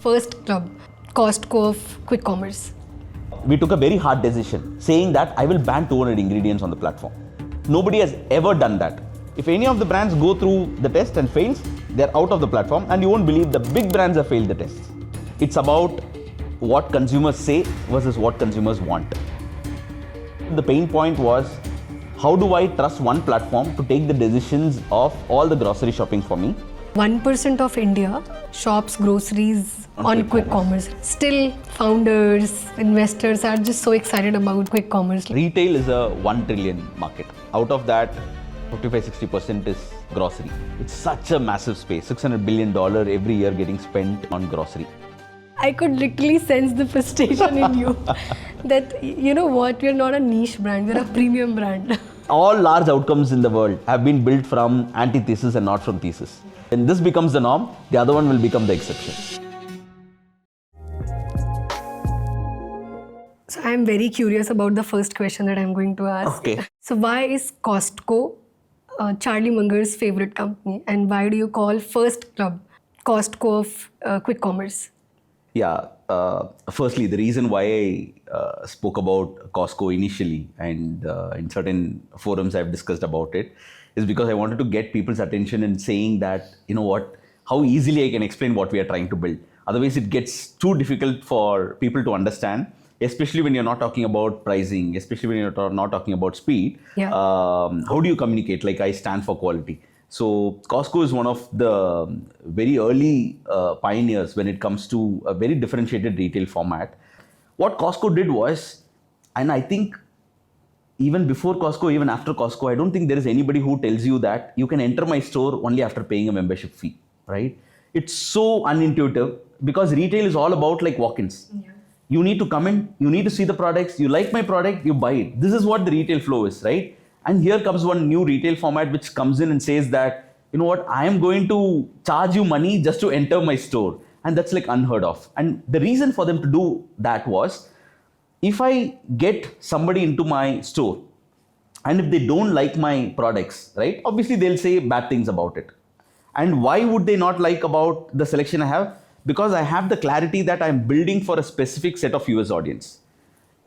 FirstClub, Costco of quick commerce. We took a very hard decision saying that I will ban 200 ingredients on the platform. Nobody has ever done that. If any of the brands go through the test and fails, they're out of the platform, and you won't believe the big brands have failed the tests. It's about what consumers say versus what consumers want. The pain point was, how do I trust one platform to take the decisions of all the grocery shopping for me? 1% of India shops groceries on quick commerce. Still, founders, investors are just so excited about quick commerce. Retail is a 1 trillion market. Out of that, 55-60% is grocery. It's such a massive space, $600 billion every year getting spent on grocery. I could literally sense the frustration in you that, you know what, we're not a niche brand, we're a premium brand. All large outcomes in the world have been built from antithesis and not from thesis. When this becomes the norm, the other one will become the exception. So I'm very curious about the first question that I'm going to ask. Okay. So why is Costco Charlie Munger's favorite company, and why do you call FirstClub Costco of quick commerce? Yeah, firstly, the reason why I spoke about Costco initially, and in certain forums I've discussed about it, is because I wanted to get people's attention in saying that, you know what, how easily I can explain what we are trying to build. Otherwise, it gets too difficult for people to understand, especially when you're not talking about pricing, especially when you're not talking about speed. Yeah. How do you communicate? Like, I stand for quality. So Costco is one of the very early pioneers when it comes to a very differentiated retail format. What Costco did was, and I think even before Costco, even after Costco, I don't think there is anybody who tells you that you can enter my store only after paying a membership fee, right? It's so unintuitive because retail is all about like walk-ins. Yeah. You need to come in, you need to see the products, you like my product, you buy it. This is what the retail flow is, right? And here comes one new retail format which comes in and says that, you know what, I am going to charge you money just to enter my store. And that's like unheard of. And the reason for them to do that was, if I get somebody into my store and if they don't like my products, right, obviously they'll say bad things about it. And why would they not like about the selection I have? Because I have the clarity that I'm building for a specific set of US audience.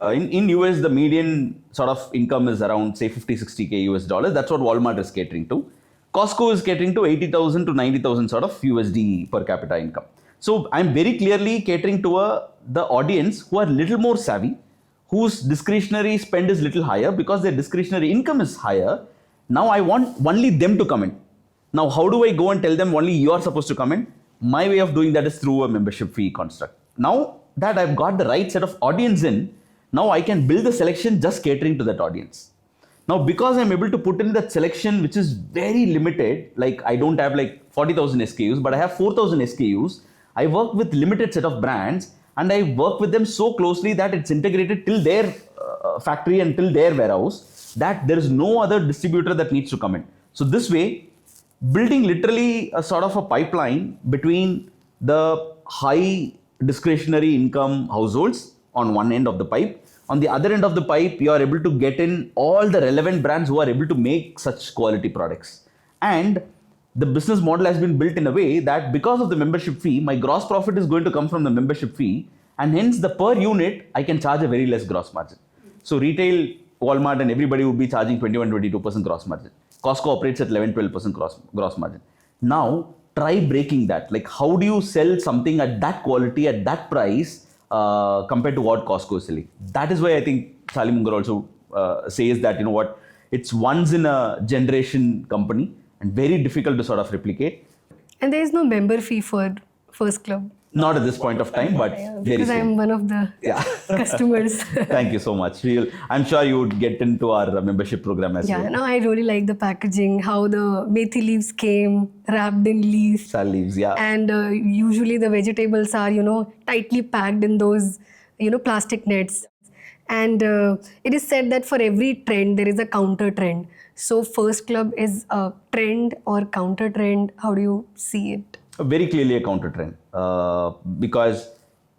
In US, the median sort of income is around, say, 50-60K US dollars. That's what Walmart is catering to. Costco is catering to 80,000 to 90,000 sort of USD per capita income. So I'm very clearly catering to the audience who are little more savvy, whose discretionary spend is little higher because their discretionary income is higher. Now I want only them to come in. Now, how do I go and tell them only you are supposed to come in? My way of doing that is through a membership fee construct. Now that I've got the right set of audience in, now I can build the selection just catering to that audience. Now, because I'm able to put in that selection, which is very limited, like I don't have like 40,000 SKUs, but I have 4,000 SKUs. I work with limited set of brands and I work with them so closely that it's integrated till their factory and till their warehouse, that there is no other distributor that needs to come in. So this way, building literally a sort of a pipeline between the high discretionary income households on one end of the pipe. On the other end of the pipe, you are able to get in all the relevant brands who are able to make such quality products. And the business model has been built in a way that because of the membership fee, my gross profit is going to come from the membership fee, and hence the per unit, I can charge a very less gross margin. So retail, Walmart and everybody would be charging 21-22% gross margin. Costco operates at 11-12% gross margin. Now, try breaking that. Like, how do you sell something at that quality, at that price, compared to what Costco is selling? That is why I think Charlie Munger also says that, you know what, it's once in a generation company and very difficult to sort of replicate. And there is no member fee for FirstClub. Not at this point of time, but because I'm one of the customers. Thank you so much. I'm sure you would get into our membership program as well. Yeah, no, I really like the packaging, how the methi leaves came wrapped in leaves. Sal leaves, yeah. And usually the vegetables are, tightly packed in those, plastic nets. And it is said that for every trend, there is a counter trend. So FirstClub is a trend or counter trend. How do you see it? Very clearly a counter trend because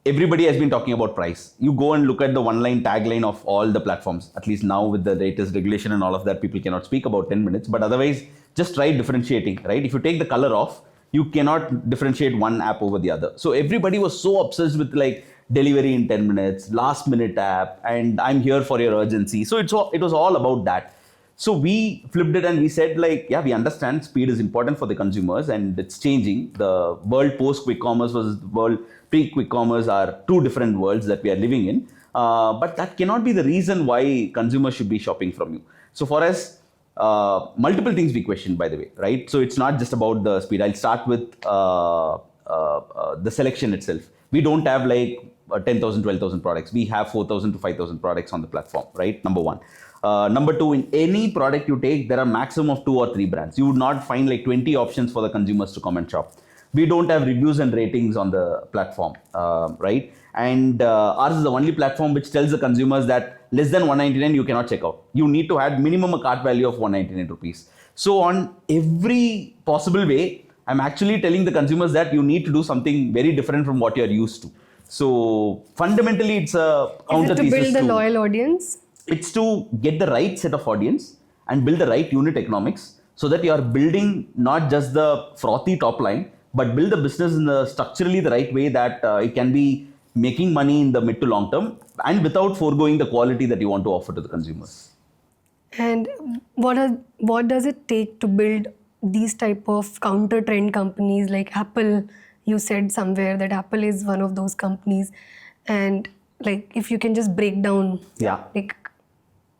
everybody has been talking about price. You go and look at the one-line tagline of all the platforms. At least now with the latest regulation and all of that, people cannot speak about 10 minutes. But otherwise, just try differentiating, right? If you take the color off, You cannot differentiate one app over the other. So everybody was so obsessed with like delivery in 10 minutes, last minute app, and I'm here for your urgency. So it was all about that. So we flipped it and we said like, yeah, we understand speed is important for the consumers and it's changing. The world post quick commerce versus the world pre quick commerce are two different worlds that we are living in. But that cannot be the reason why consumers should be shopping from you. So for us, multiple things we question, by the way, right? So it's not just about the speed. I'll start with the selection itself. We don't have like 10,000, 12,000 products. We have 4,000 to 5,000 products on the platform, right? Number one. Number two, in any product you take, there are maximum of 2 or 3 brands. You would not find like 20 options for the consumers to come and shop. We don't have reviews and ratings on the platform, right? And ours is the only platform which tells the consumers that less than 199 you cannot check out. You need to have minimum a cart value of 199 rupees. So on every possible way, I'm actually telling the consumers that you need to do something very different from what you're used to. So fundamentally, it's a counter Is it to thesis build the loyal audience? It's to get the right set of audience and build the right unit economics so that you are building not just the frothy top line, but build the business in the structurally the right way that it can be making money in the mid to long term and without foregoing the quality that you want to offer to the consumers. And what does it take to build these type of counter trend companies like Apple? You said somewhere that Apple is one of those companies, and like if you can just break down, like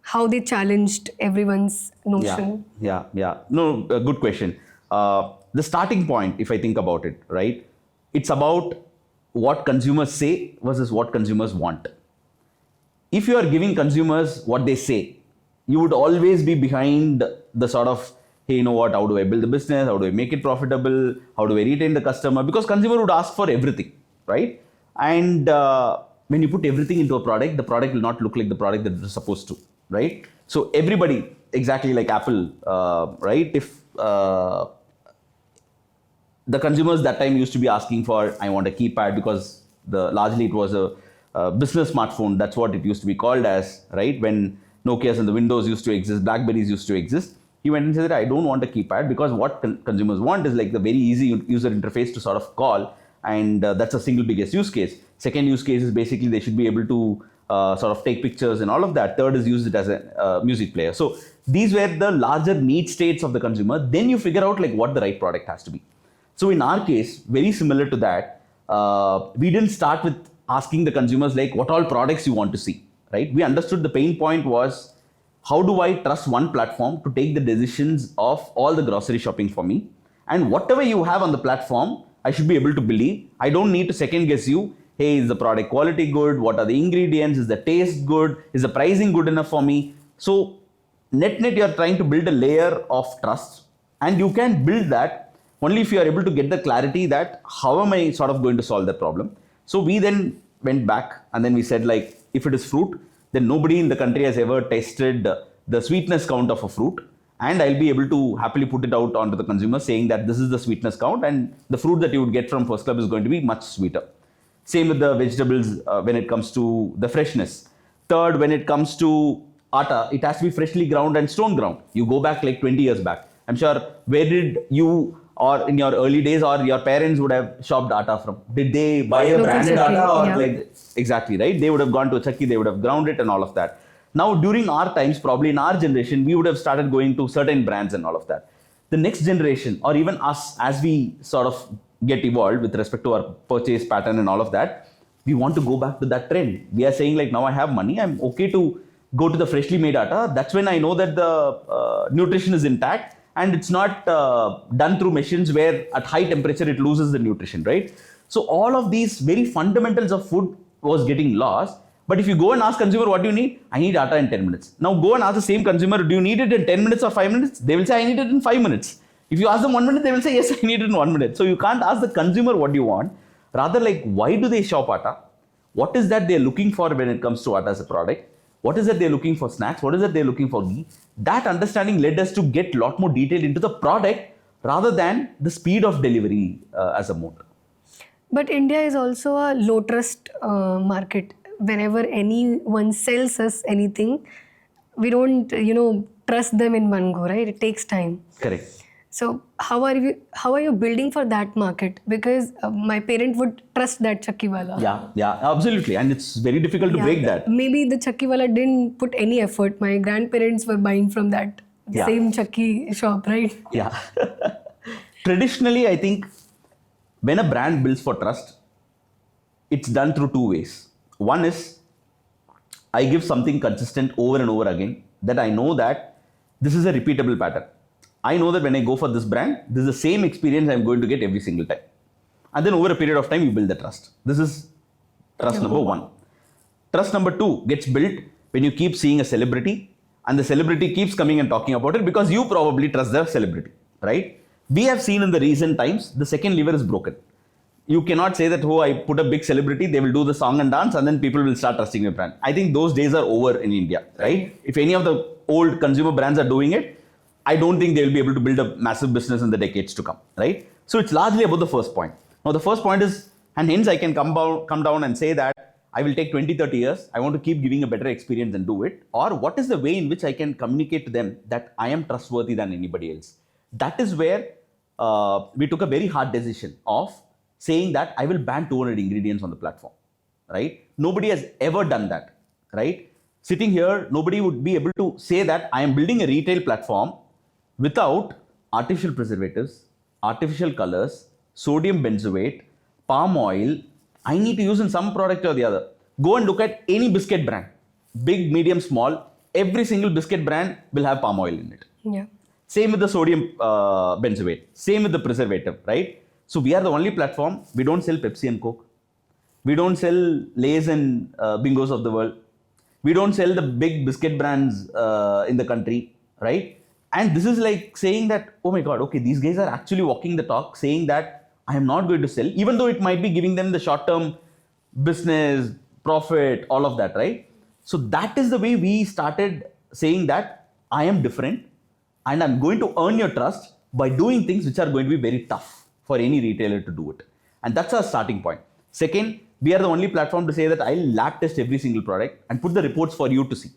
how they challenged everyone's notion. Yeah. No, good question. The starting point, if I think about it, right? It's about what consumers say versus what consumers want. If you are giving consumers what they say, you would always be behind the sort of, hey, you know what, how do I build the business? How do I make it profitable? How do I retain the customer? Because consumer would ask for everything, right? And when you put everything into a product, the product will not look like the product that it's supposed to, right? So everybody, exactly like Apple, right? If the consumers that time used to be asking for, I want a keypad, because largely it was a business smartphone. That's what it used to be called as, right? When Nokia's and the Windows used to exist, Blackberries used to exist. He went and said, I don't want a keypad because what consumers want is like the very easy user interface to sort of call. And that's a single biggest use case. Second use case is basically they should be able to sort of take pictures and all of that. Third is use it as a music player. So these were the larger need states of the consumer. Then you figure out like what the right product has to be. So in our case, very similar to that, we didn't start with asking the consumers like what all products you want to see, right? We understood the pain point was, how do I trust one platform to take the decisions of all the grocery shopping for me? And whatever you have on the platform, I should be able to believe. I don't need to second guess you. Hey, is the product quality good? What are the ingredients? Is the taste good? Is the pricing good enough for me? So net, you're trying to build a layer of trust, and you can build that only if you are able to get the clarity that how am I sort of going to solve that problem. So we then went back and then we said like, if it is fruit, then nobody in the country has ever tested the sweetness count of a fruit. And I'll be able to happily put it out onto the consumer saying that this is the sweetness count and the fruit that you would get from FirstClub is going to be much sweeter. Same with the vegetables when it comes to the freshness. Third, when it comes to atta, it has to be freshly ground and stone ground. You go back like 20 years back. I'm sure, where did you or in your early days or your parents would have shopped atta from? Did they buy a branded atta or like, exactly, right? They would have gone to a chakki, they would have ground it and all of that. Now, during our times, probably in our generation, we would have started going to certain brands and all of that. The next generation, or even us, as we sort of get evolved with respect to our purchase pattern and all of that, we want to go back to that trend. We are saying like, now I have money, I'm okay to go to the freshly made atta. That's when I know that the nutrition is intact and it's not done through machines where at high temperature it loses the nutrition, right? So all of these very fundamentals of food was getting lost. But if you go and ask consumer, what do you need? I need atta in 10 minutes. Now go and ask the same consumer, do you need it in 10 minutes or 5 minutes? They will say, I need it in 5 minutes. If you ask them 1 minute, they will say, yes, I need it in 1 minute. So you can't ask the consumer what you want. Rather, like, why do they shop atta? What is that they're looking for when it comes to atta as a product? What is that they're looking for snacks? What is that they're looking for ghee? That understanding led us to get a lot more detail into the product rather than the speed of delivery as a mode. But India is also a low trust market. Whenever anyone sells us anything, we don't, trust them in one go, right? It takes time. Correct. So how are you building for that market? Because my parent would trust that chakki wala. Yeah, absolutely. And it's very difficult to break that. Maybe the chakki wala didn't put any effort. My grandparents were buying from that Yeah. same chakki shop, right? Yeah. Traditionally, I think when a brand builds for trust, it's done through two ways. One is I give something consistent over and over again that I know that this is a repeatable pattern. I know that when I go for this brand, this is the same experience I'm going to get every single time. And then over a period of time, you build the trust. This is trust number one. Trust number two gets built when you keep seeing a celebrity and the celebrity keeps coming and talking about it because you probably trust the celebrity, right? We have seen in the recent times, the second lever is broken. You cannot say that, oh, I put a big celebrity, they will do the song and dance, and then people will start trusting your brand. I think those days are over in India, right? If any of the old consumer brands are doing it, I don't think they will be able to build a massive business in the decades to come, right? So it's largely about the first point. Now, the first point is, and hence I can come down and say that I will take 20, 30 years. I want to keep giving a better experience and do it. Or what is the way in which I can communicate to them that I am trustworthy than anybody else? That is where we took a very hard decision of saying that I will ban 200 ingredients on the platform, right? Nobody has ever done that, right? Sitting here, nobody would be able to say that I am building a retail platform without artificial preservatives, artificial colors, sodium benzoate, palm oil. I need to use in some product or the other. Go and look at any biscuit brand, big, medium, small. Every single biscuit brand will have palm oil in it. Yeah. Same with the sodium benzoate. Same with the preservative, right? So we are the only platform. We don't sell Pepsi and Coke. We don't sell Lay's and Bingos of the world. We don't sell the big biscuit brands in the country, right? And this is like saying that, oh my God, okay, these guys are actually walking the talk, saying that I am not going to sell, even though it might be giving them the short-term business, profit, all of that, right? So that is the way we started saying that I am different and I'm going to earn your trust by doing things which are going to be very tough for any retailer to do it. And that's our starting point. Second, we are the only platform to say that I'll lab test every single product and put the reports for you to see.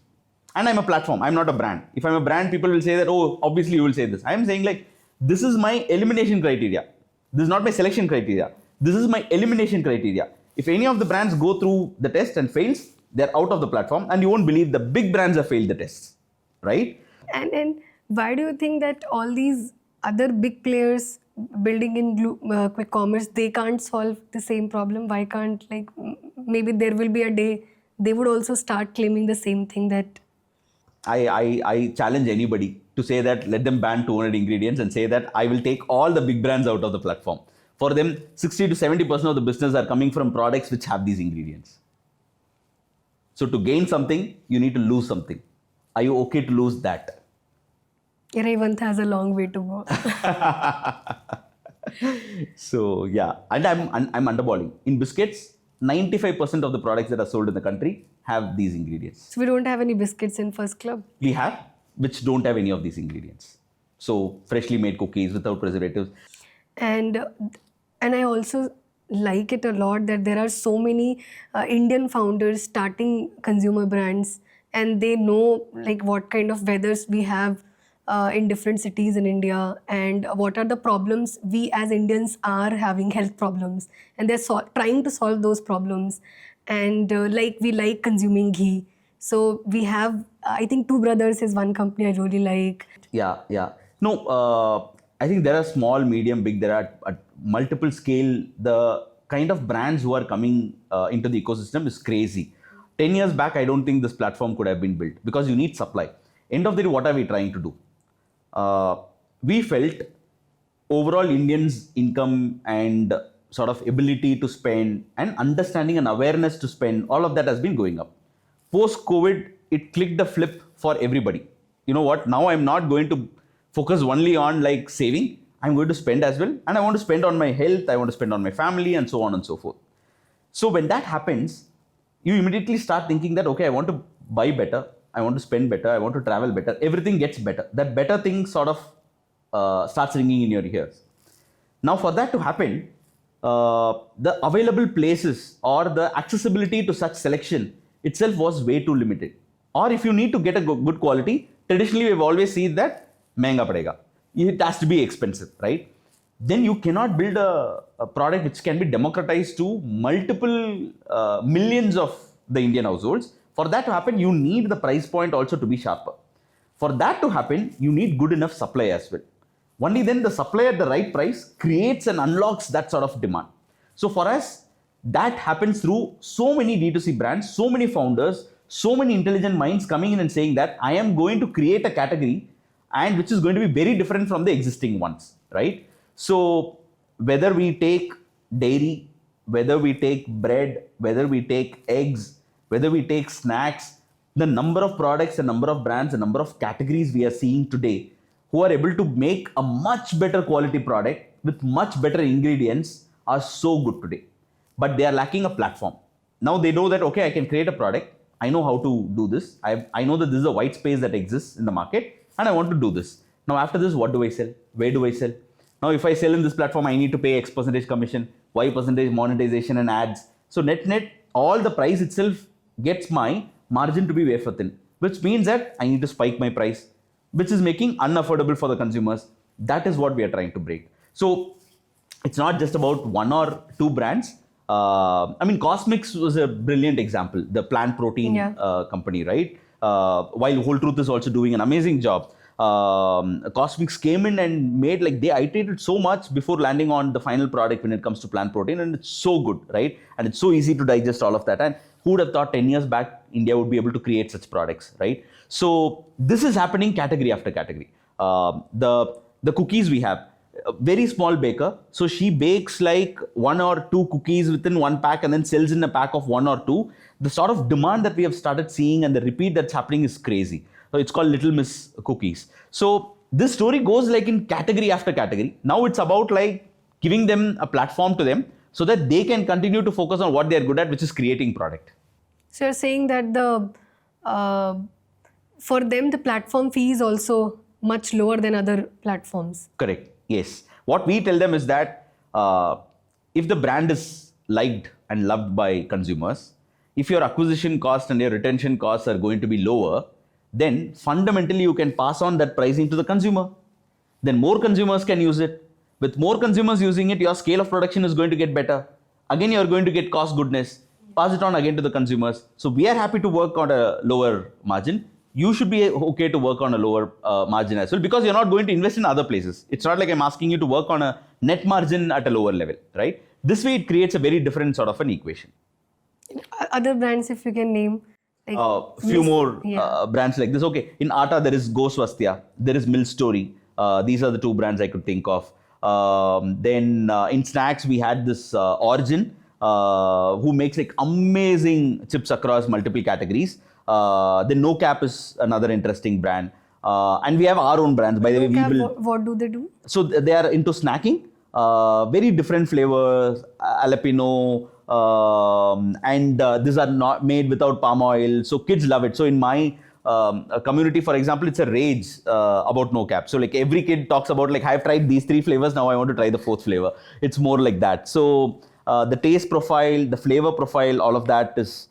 And I'm a platform. I'm not a brand. If I'm a brand, people will say that, oh, obviously you will say this. I'm saying like, this is my elimination criteria. This is not my selection criteria. This is my elimination criteria. If any of the brands go through the test and fails, they're out of the platform, and you won't believe the big brands have failed the tests, right? And why do you think that all these other big players building in quick commerce, they can't solve the same problem? Why can't, like, maybe there will be a day they would also start claiming the same thing that... I challenge anybody to say that let them ban 200 ingredients and say that I will take all the big brands out of the platform. For them, 60 to 70% of the business are coming from products which have these ingredients. So to gain something, you need to lose something. Are you okay to lose that? Revant has a long way to go. So yeah, and I'm underballing. In biscuits, 95% of the products that are sold in the country have these ingredients. So we don't have any biscuits in FirstClub? We have, which don't have any of these ingredients. So freshly made cookies without preservatives. And I also like it a lot that there are so many Indian founders starting consumer brands, and they know like what kind of weathers we have in different cities in India, and what are the problems we as Indians are having, health problems, and they're trying to solve those problems. And like we like consuming ghee, so we have I think Two Brothers is one company I really like. Yeah. No, I think there are small, medium, big. There are at multiple scale. The kind of brands who are coming into the ecosystem is crazy. 10 years back, I don't think this platform could have been built because you need supply. End of the day, what are we trying to do? We felt overall Indians' income and sort of ability to spend and understanding and awareness to spend, all of that has been going up. Post-COVID, it clicked the flip for everybody. You know what? Now I'm not going to focus only on like saving. I'm going to spend as well. And I want to spend on my health. I want to spend on my family and so on and so forth. So when that happens, you immediately start thinking that, okay, I want to buy better. I want to spend better. I want to travel better. Everything gets better. That better thing sort of starts ringing in your ears. Now for that to happen, the available places or the accessibility to such selection itself was way too limited. Or if you need to get a good quality, traditionally we've always seen that mehenga padega. it has to be expensive, right? Then you cannot build a product which can be democratized to multiple millions of the Indian households. For that to happen, you need the price point also to be sharper. For that to happen, you need good enough supply as well. Only then the supply at the right price creates and unlocks that sort of demand. So for us, that happens through so many D2C brands, so many founders, so many intelligent minds coming in and saying that I am going to create a category and which is going to be very different from the existing ones, right? So whether we take dairy, whether we take bread, whether we take eggs, whether we take snacks, the number of products, the number of brands, the number of categories we are seeing today who are able to make a much better quality product with much better ingredients are so good today. But they are lacking a platform. Now they know that, okay, I can create a product. I know how to do this. I know that this is a white space that exists in the market and I want to do this. Now after this, what do I sell? Where do I sell? Now if I sell in this platform, I need to pay X percentage commission, Y percentage monetization and ads. So net, all the price itself gets my margin to be wafer thin, which means that I need to spike my price, which is making unaffordable for the consumers. That is what we are trying to break. So it's not just about one or two brands. I mean, Cosmix was a brilliant example, the plant protein company, right? While Whole Truth is also doing an amazing job. Cosmix came in and made, like, they iterated so much before landing on the final product when it comes to plant protein, and it's so good, right? And it's so easy to digest all of that. And who would have thought 10 years back India would be able to create such products, right? So this is happening category after category. The cookies we have, a very small baker, so she bakes like 1 or 2 cookies within one pack and then sells in a pack of 1 or 2. The sort of demand that we have started seeing and the repeat that's happening is crazy. So it's called Little Miss Cookies. So this story goes like in category after category. Now it's about like giving them a platform to them so that they can continue to focus on what they're good at, which is creating product. So you're saying that for them, the platform fee is also much lower than other platforms. Correct. Yes. What we tell them is that if the brand is liked and loved by consumers, if your acquisition cost and your retention costs are going to be lower, then fundamentally you can pass on that pricing to the consumer. Then more consumers can use it. With more consumers using it, your scale of production is going to get better. Again, you're going to get cost goodness. Pass it on again to the consumers. So we are happy to work on a lower margin. You should be okay to work on a lower margin as well, because you're not going to invest in other places. It's not like I'm asking you to work on a net margin at a lower level, right? This way it creates a very different sort of an equation. Other brands, if you can name. Like few more brands like this. Okay, in Atta there is Go Swasthya, there is Mill Story. These are the 2 brands I could think of. Then in snacks we had this Origin, who makes like amazing chips across multiple categories. Then No Cap is another interesting brand. And we have our own brands. By the way, what do they do? So they are into snacking, very different flavors, jalapeno, and these are not made without palm oil. So kids love it. So in my community, for example, it's a rage about No Cap. So like every kid talks about like, I've tried these 3 flavors, now I want to try the 4th flavor. It's more like that. So the taste profile, the flavor profile, all of that is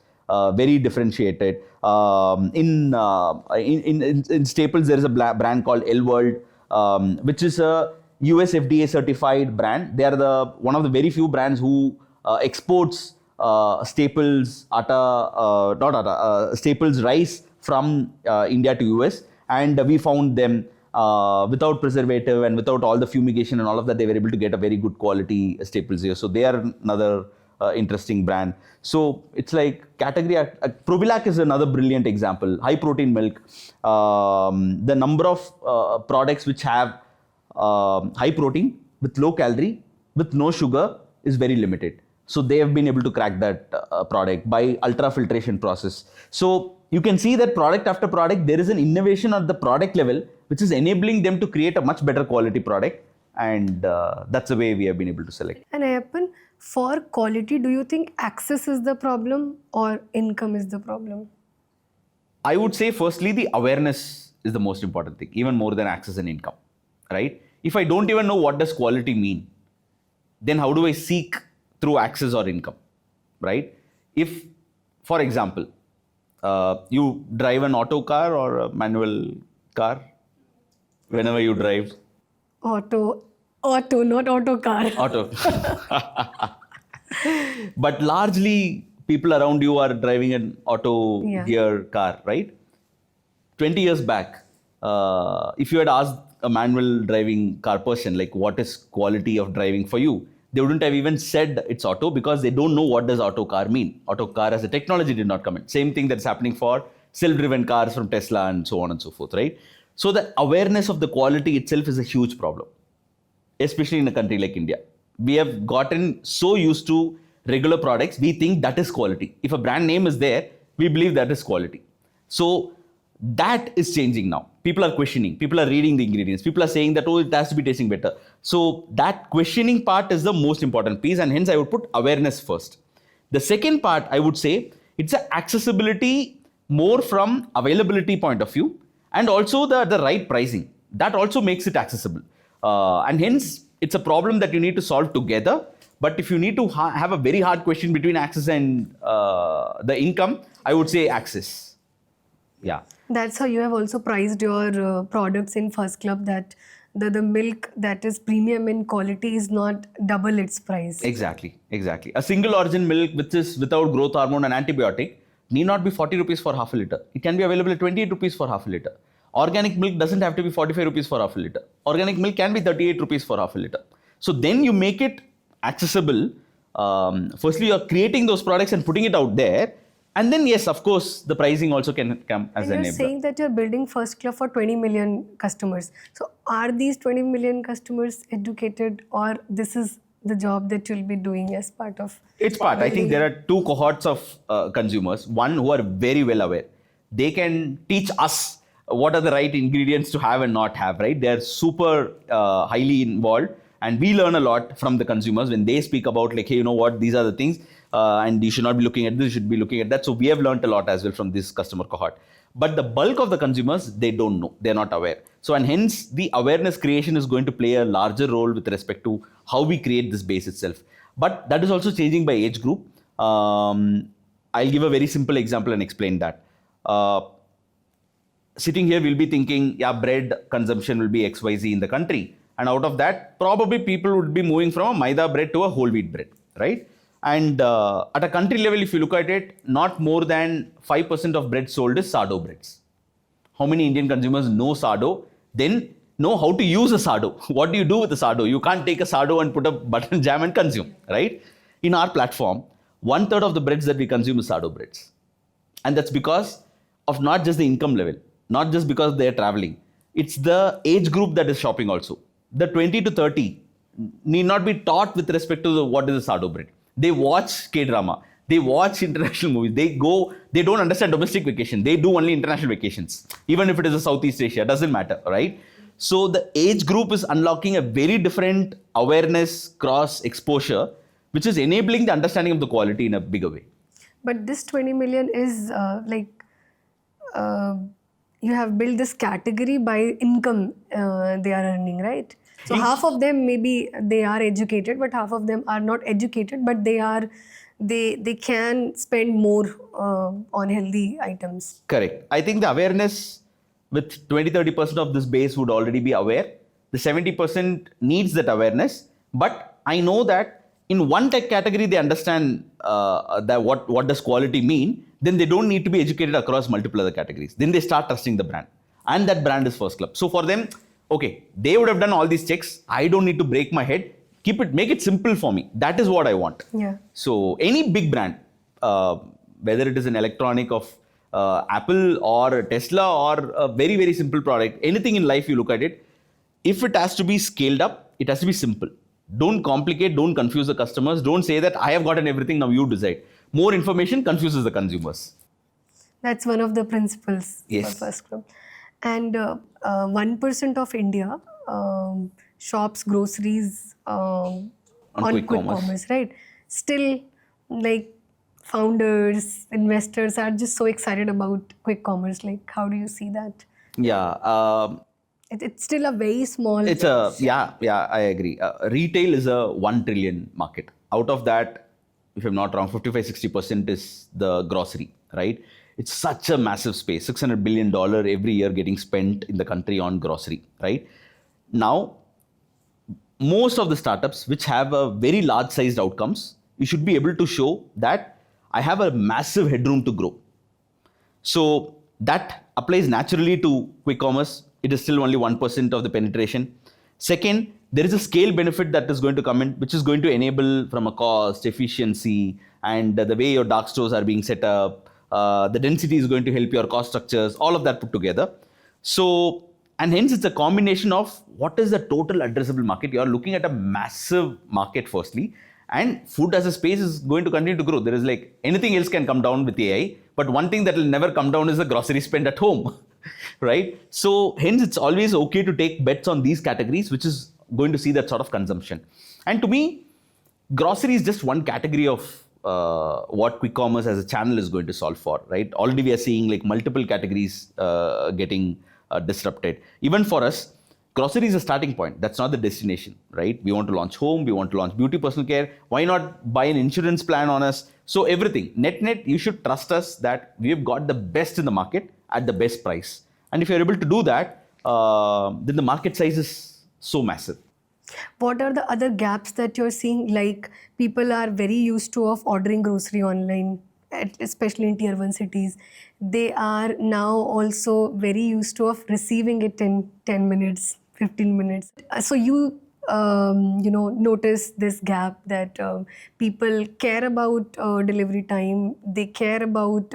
very differentiated. In staples, there is a brand called L World, which is a US FDA certified brand. They are one of the very few brands who exports staples staples rice from India to US, and we found them without preservative and without all the fumigation and all of that. They were able to get a very good quality staples here. So they are another interesting brand. So it's like category. Probilac is another brilliant example. High protein milk. The number of products which have high protein with low calorie with no sugar is very limited. So they have been able to crack that product by ultra filtration process. So you can see that product after product, there is an innovation at the product level, which is enabling them to create a much better quality product. And that's the way we have been able to select. And Ayyapan, for quality, do you think access is the problem or income is the problem? I would say firstly, the awareness is the most important thing, even more than access and income, right? If I don't even know what does quality mean, then how do I seek through access or income, right? If, for example, you drive an auto car or a manual car, whenever you drive, Auto, not auto car. Auto. But largely, people around you are driving an auto Yeah. gear car, right? 20 years back, if you had asked a manual driving car person, like what is quality of driving for you, they wouldn't have even said it's auto because they don't know what does auto car mean. Auto car as a technology did not come in. Same thing that's happening for self-driven cars from Tesla and so on and so forth, right? So the awareness of the quality itself is a huge problem, especially in a country like India. We have gotten so used to regular products, we think that is quality. If a brand name is there, we believe that is quality. So that is changing now. People are questioning, people are reading the ingredients, people are saying that, oh, it has to be tasting better. So that questioning part is the most important piece, and hence I would put awareness first. The second part, I would say, it's a accessibility more from availability point of view, and also the right pricing. That also makes it accessible. And hence, it's a problem that you need to solve together. But if you need to have a very hard question between access and the income, I would say access. Yeah. That's how you have also priced your products in FirstClub, that the milk that is premium in quality is not double its price. Exactly. A single origin milk which is without growth hormone and antibiotic need not be 40 rupees for half a liter. It can be available at 28 rupees for half a liter. Organic milk doesn't have to be 45 rupees for half a liter. Organic milk can be 38 rupees for half a liter. So then you make it accessible. Firstly, you're creating those products and putting it out there. And then, yes, of course, the pricing also can come as an And you're enabler. saying that you're building FirstClub for 20 million customers. So are these 20 million customers educated, or this is the job that you'll be doing as part of? It's part. I think there are two cohorts of consumers. One who are very well aware. They can teach us what are the right ingredients to have and not have, right? They're super highly involved. And we learn a lot from the consumers when they speak about like, hey, you know what, these are the things and you should not be looking at this, you should be looking at that. So we have learned a lot as well from this customer cohort. But the bulk of the consumers, they don't know, they're not aware. So and hence the awareness creation is going to play a larger role with respect to how we create this base itself. But that is also changing by age group. I'll give a very simple example and explain that. Sitting here, we'll be thinking, yeah, bread consumption will be XYZ in the country. And out of that, probably people would be moving from a maida bread to a whole wheat bread, right? And at a country level, if you look at it, not more than 5% of bread sold is sardo breads. How many Indian consumers know sardo, then know how to use a sardo? What do you do with a sardo? You can't take a sardo and put a butter and jam and consume, right? In our platform, 1/3 of the breads that we consume is sardo breads. And that's because of not just the income level, not just because they're traveling. It's the age group that is shopping also. The 20 to 30 need not be taught with respect to what is a sardo bread. They watch K-drama. They watch international movies. They don't understand domestic vacation. They do only international vacations. Even if it is a Southeast Asia, doesn't matter, right? So the age group is unlocking a very different awareness cross exposure, which is enabling the understanding of the quality in a bigger way. But this 20 million is you have built this category by income they are earning, right? So half of them maybe they are educated, but half of them are not educated, but they can spend more on healthy items. Correct. I think the awareness with 20-30% of this base would already be aware. The 70% needs that awareness, but I know that in one tech category they understand that what does quality mean. Then they don't need to be educated across multiple other categories. Then they start trusting the brand, and that brand is FirstClub. So for them, okay, they would have done all these checks. I don't need to break my head. Make it simple for me. That is what I want. Yeah. So any big brand, whether it is an electronic of Apple or Tesla or a very, very simple product, anything in life you look at it, if it has to be scaled up, it has to be simple. Don't complicate, don't confuse the customers. Don't say that I have gotten everything, now you decide. More information confuses the consumers. That's one of the principles Yes. for FirstClub. And 1% of India shops groceries on quick commerce, right? Still, like founders, investors are just so excited about quick commerce. Like, how do you see that? Yeah. It's still a very small. I agree. Retail is a 1 trillion market. Out of that, if I'm not wrong, 55-60% is the grocery, right? It's such a massive space, $600 billion every year getting spent in the country on grocery, right? Now, most of the startups which have a very large sized outcomes, you should be able to show that I have a massive headroom to grow. So that applies naturally to quick commerce. It is still only 1% of the penetration. Second, there is a scale benefit that is going to come in, which is going to enable from a cost, efficiency, and the way your dark stores are being set up. The density is going to help your cost structures, all of that put together. So, and hence it's a combination of what is the total addressable market. You're looking at a massive market firstly, and food as a space is going to continue to grow. There is like anything else can come down with AI, but one thing that will never come down is the grocery spend at home, right? So hence it's always okay to take bets on these categories, which is going to see that sort of consumption. And to me, grocery is just one category of what quick commerce as a channel is going to solve for, right? Already we are seeing like multiple categories getting disrupted. Even for us, grocery is a starting point. That's not the destination, right? We want to launch home, we want to launch beauty, personal care. Why not buy an insurance plan on us? So everything, net, you should trust us that we've got the best in the market at the best price. And if you're able to do that, then the market size is so massive. What are the other gaps that you're seeing? Like people are very used to of ordering grocery online, especially in tier 1 cities. They are now also very used to of receiving it in 10 minutes, 15 minutes. So you notice this gap that people care about delivery time. They care about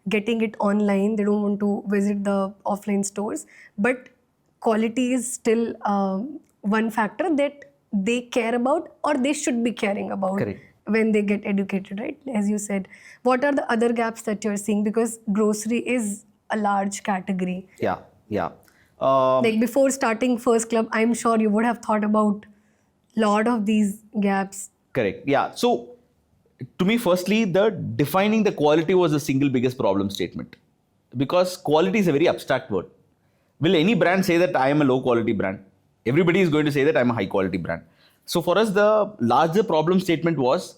getting it online. They don't want to visit the offline stores, but quality is still one factor that they care about, or they should be caring about. Correct. When they get educated, right? As you said, what are the other gaps that you're seeing? Because grocery is a large category. Yeah. Like before starting FirstClub, I'm sure you would have thought about a lot of these gaps. Correct. Yeah. So to me, firstly, the defining the quality was the single biggest problem statement, because quality is a very abstract word. Will any brand say that I am a low quality brand? Everybody is going to say that I'm a high quality brand. So for us, the larger problem statement was,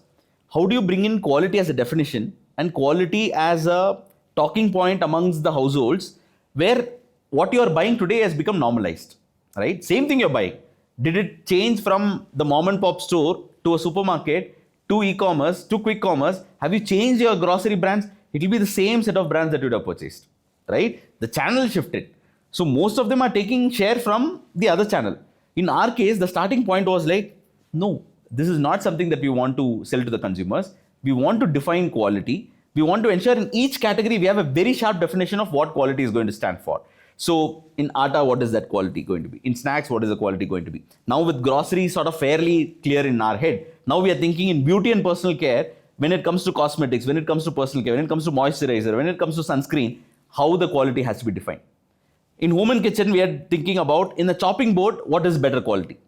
how do you bring in quality as a definition and quality as a talking point amongst the households, where what you are buying today has become normalized, right? Same thing you're buying. Did it change from the mom and pop store to a supermarket to e-commerce to quick commerce? Have you changed your grocery brands? It will be the same set of brands that you would have purchased, right? The channel shifted. So most of them are taking share from the other channel. In our case, the starting point was like, no, this is not something that we want to sell to the consumers. We want to define quality. We want to ensure in each category, we have a very sharp definition of what quality is going to stand for. So in atta, what is that quality going to be? In snacks, what is the quality going to be? Now with grocery sort of fairly clear in our head, now we are thinking in beauty and personal care, when it comes to cosmetics, when it comes to personal care, when it comes to moisturizer, when it comes to sunscreen, how the quality has to be defined. In home and kitchen, we are thinking about in the chopping board, what is better quality?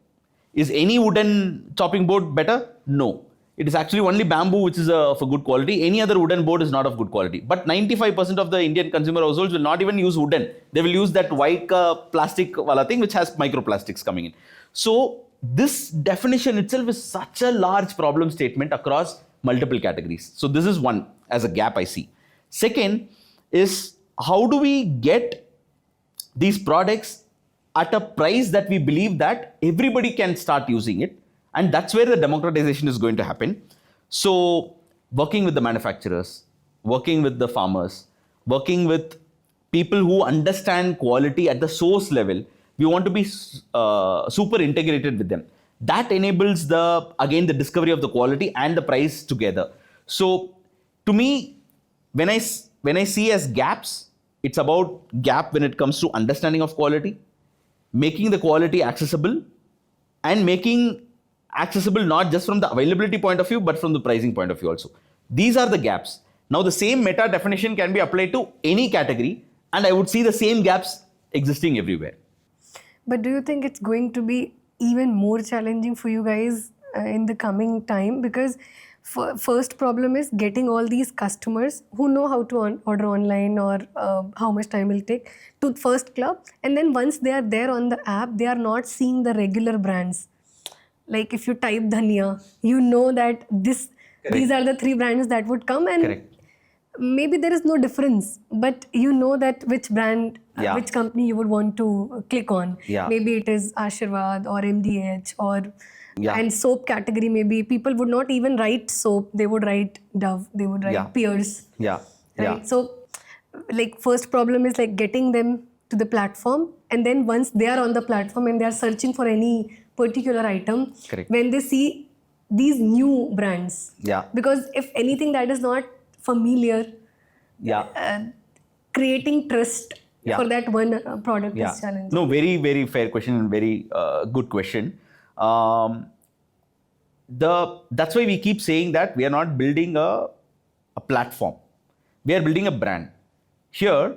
Is any wooden chopping board better? No. It is actually only bamboo which is of a good quality. Any other wooden board is not of good quality. But 95% of the Indian consumer households will not even use wooden. They will use that white plastic wala thing which has microplastics coming in. So this definition itself is such a large problem statement across multiple categories. So this is one as a gap I see. Second is, how do we get these products at a price that we believe that everybody can start using it? And that's where the democratization is going to happen. So working with the manufacturers, working with the farmers, working with people who understand quality at the source level, we want to be super integrated with them. That enables the discovery of the quality and the price together. So to me, when I see as gaps, it's about gap when it comes to understanding of quality, making the quality accessible, and making accessible not just from the availability point of view, but from the pricing point of view also. These are the gaps. Now the same meta definition can be applied to any category, and I would see the same gaps existing everywhere. But do you think it's going to be even more challenging for you guys in the coming time? Because first problem is getting all these customers who know how to order online, or how much time will take, to FirstClub. And then once they are there on the app, they are not seeing the regular brands. Like if you type dhania, you know that these are the 3 brands that would come. And Correct. maybe there is no difference, but you know that which brand, Yeah. which company you would want to click on. Yeah. Maybe it is Ashirwad or MDH or Yeah. and soap category. Maybe people would not even write soap; they would write Dove, they would write Yeah. Pierce. Yeah. Right. Yeah. So, like, first problem is like getting them to the platform, and then once they are on the platform and they are searching for any particular item, Correct. when they see these new brands, Yeah. because if anything that is not familiar, Yeah. creating trust Yeah. for that one product Yeah. is challenging. No, very, very fair question and very good question. That's why we keep saying that we are not building a platform. We are building a brand. Here,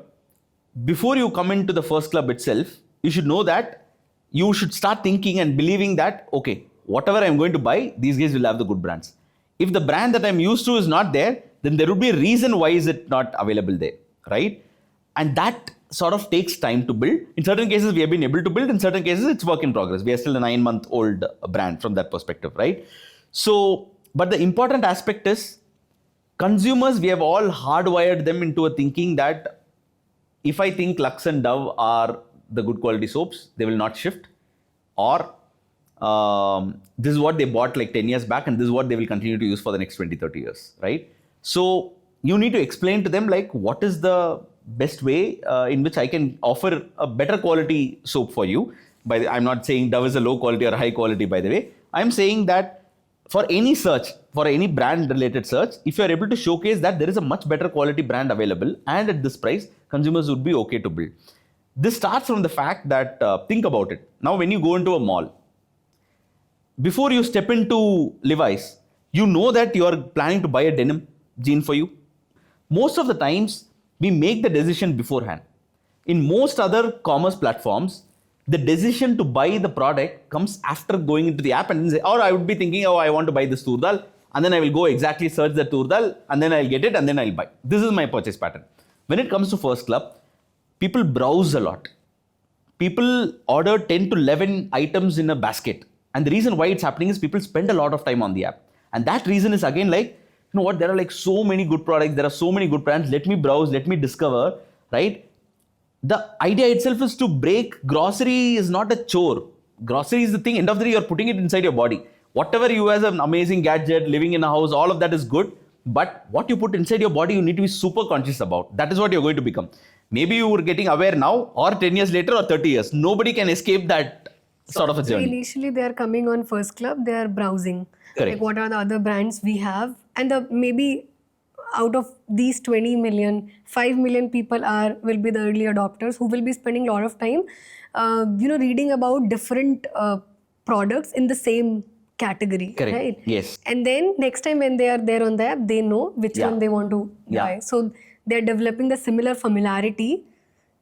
before you come into the FirstClub itself, you should know that you should start thinking and believing that, okay, whatever I'm going to buy, these guys will have the good brands. If the brand that I'm used to is not there, then there would be a reason why is it not available there, right? And that sort of takes time to build. In certain cases, we have been able to build. In certain cases, it's work in progress. We are still a 9-month-old brand from that perspective, right? So, but the important aspect is consumers, we have all hardwired them into a thinking that if I think Lux and Dove are the good quality soaps, they will not shift. Or this is what they bought like 10 years back and this is what they will continue to use for the next 20, 30 years, right? So you need to explain to them like what is the best way in which I can offer a better quality soap for you. I'm not saying Dove is a low quality or high quality, by the way. I'm saying that for any search, for any brand related search, if you are able to showcase that there is a much better quality brand available and at this price, consumers would be okay to build. This starts from the fact that, think about it. Now, when you go into a mall, before you step into Levi's, you know that you are planning to buy a denim jean for you. Most of the times, we make the decision beforehand. In most other commerce platforms, the decision to buy the product comes after going into the app and say, or I would be thinking, oh, I want to buy this tur dal, and then I will go exactly search the tur dal, and then I'll get it, and then I'll buy. This is my purchase pattern. When it comes to FirstClub, people browse a lot. People order 10 to 11 items in a basket. And the reason why it's happening is people spend a lot of time on the app. And that reason is again like, you know what, there are like so many good products, there are so many good brands, let me browse, let me discover, right? The idea itself is to break. Grocery is not a chore. Grocery is the thing, end of the day, you're putting it inside your body. Whatever you as an amazing gadget, living in a house, all of that is good. But what you put inside your body, you need to be super conscious about. That is what you're going to become. Maybe you were getting aware now or 10 years later or 30 years. Nobody can escape that sort of a So journey. initially they are coming on FirstClub, they are browsing. Correct. Like what are the other brands we have? And maybe out of these 20 million, 5 million people will be the early adopters who will be spending a lot of time, reading about different products in the same category. Correct. Right? Yes. And then next time when they are there on the app, they know which one they want to buy. So they're developing the similar familiarity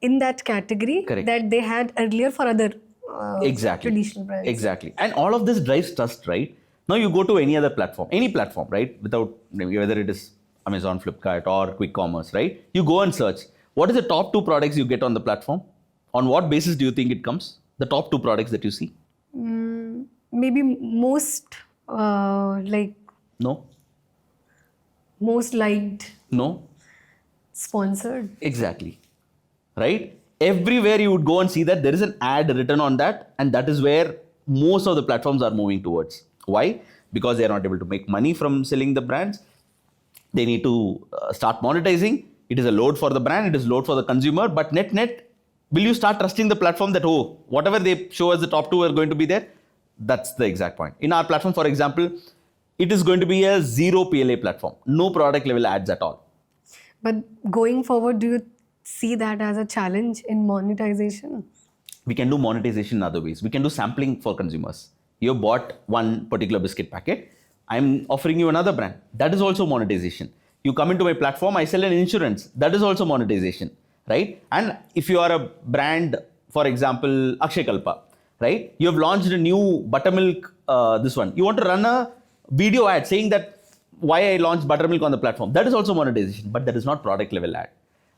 in that category that they had earlier for other traditional brands. Exactly. And all of this drives trust, right? Now you go to any other platform, right? Without, whether it is Amazon, Flipkart or quick commerce, right? You go and search. What is the top 2 products you get on the platform? On what basis do you think it comes? The top 2 products that you see? Maybe most No. Most liked. No. Sponsored. Exactly. Right? Everywhere you would go and see that there is an ad written on that, and that is where most of the platforms are moving towards. Why? Because they are not able to make money from selling the brands. They need to start monetizing. It is a load for the brand, it is a load for the consumer, but net, will you start trusting the platform that, oh, whatever they show as the top 2 are going to be there? That's the exact point. In our platform, for example, it is going to be a zero PLA platform. No product level ads at all. But going forward, do you see that as a challenge in monetization? We can do monetization in other ways. We can do sampling for consumers. You bought one particular biscuit packet. I'm offering you another brand. That is also monetization. You come into my platform, I sell an insurance. That is also monetization, right? And if you are a brand, for example, Akshayakalpa, right? You have launched a new buttermilk, this one. You want to run a video ad saying that why I launched buttermilk on the platform. That is also monetization, but that is not product level ad.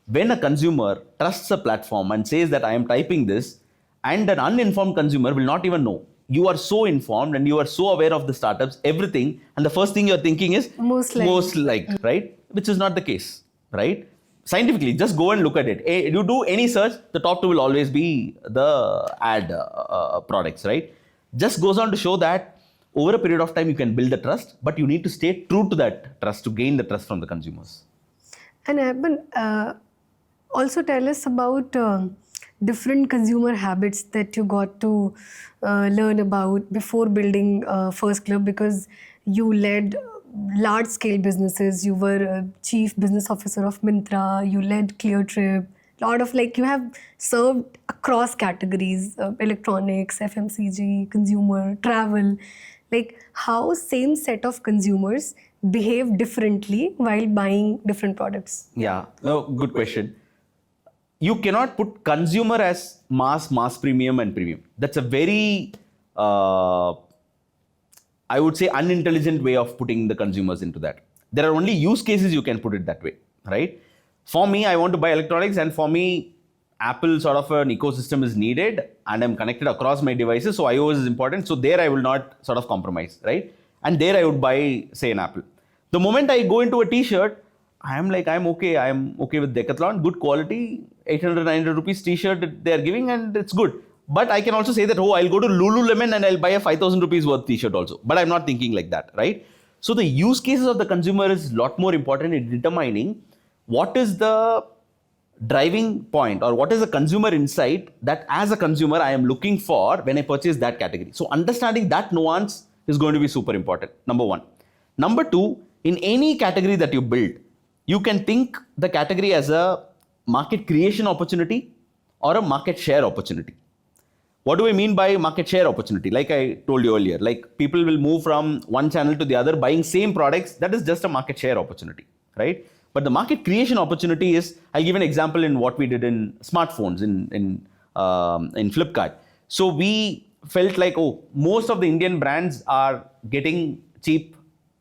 When a consumer trusts a platform and says that I am typing this, and an uninformed consumer will not even know. You are so informed and you are so aware of the startups, everything, and the first thing you're thinking is most liked, right? Which is not the case. right? Scientifically, just go and look at it. You do any search, the top two will always be the ad products, right? Just goes on to show that over a period of time, you can build the trust, but you need to stay true to that trust to gain the trust from the consumers. And Ayyapan, also tell us about different consumer habits that you got to learn about before building FirstClub, because you led large scale businesses. You were a chief business officer of Myntra, you led ClearTrip, lot of you have served across categories, electronics, FMCG, consumer, travel. How same set of consumers behave differently while buying different products? Yeah, no, good question. You cannot put consumer as mass premium and premium. That's a very, I would say, unintelligent way of putting the consumers into that. There are only use cases you can put it that way, right? For me, I want to buy electronics, and for me, Apple sort of an ecosystem is needed, and I'm connected across my devices, so iOS is important. So there I will not sort of compromise, right? And there I would buy, say, an Apple. The moment I go into a t-shirt, I'm okay with Decathlon, good quality, 800, 900 rupees t-shirt they are giving, and it's good. But I can also say that, I'll go to Lululemon and I'll buy a 5,000 rupees worth t-shirt also. But I'm not thinking like that, right? So the use cases of the consumer is a lot more important in determining what is the driving point or what is the consumer insight that as a consumer I am looking for when I purchase that category. So understanding that nuance is going to be super important, number one. Number two, in any category that you build, you can think the category as a market creation opportunity or a market share opportunity. What do I mean by market share opportunity? Like I told you earlier, people will move from one channel to the other buying same products. That is just a market share opportunity, right? But the market creation opportunity is, I'll give an example in what we did in smartphones in Flipkart. So we felt like, most of the Indian brands are getting cheap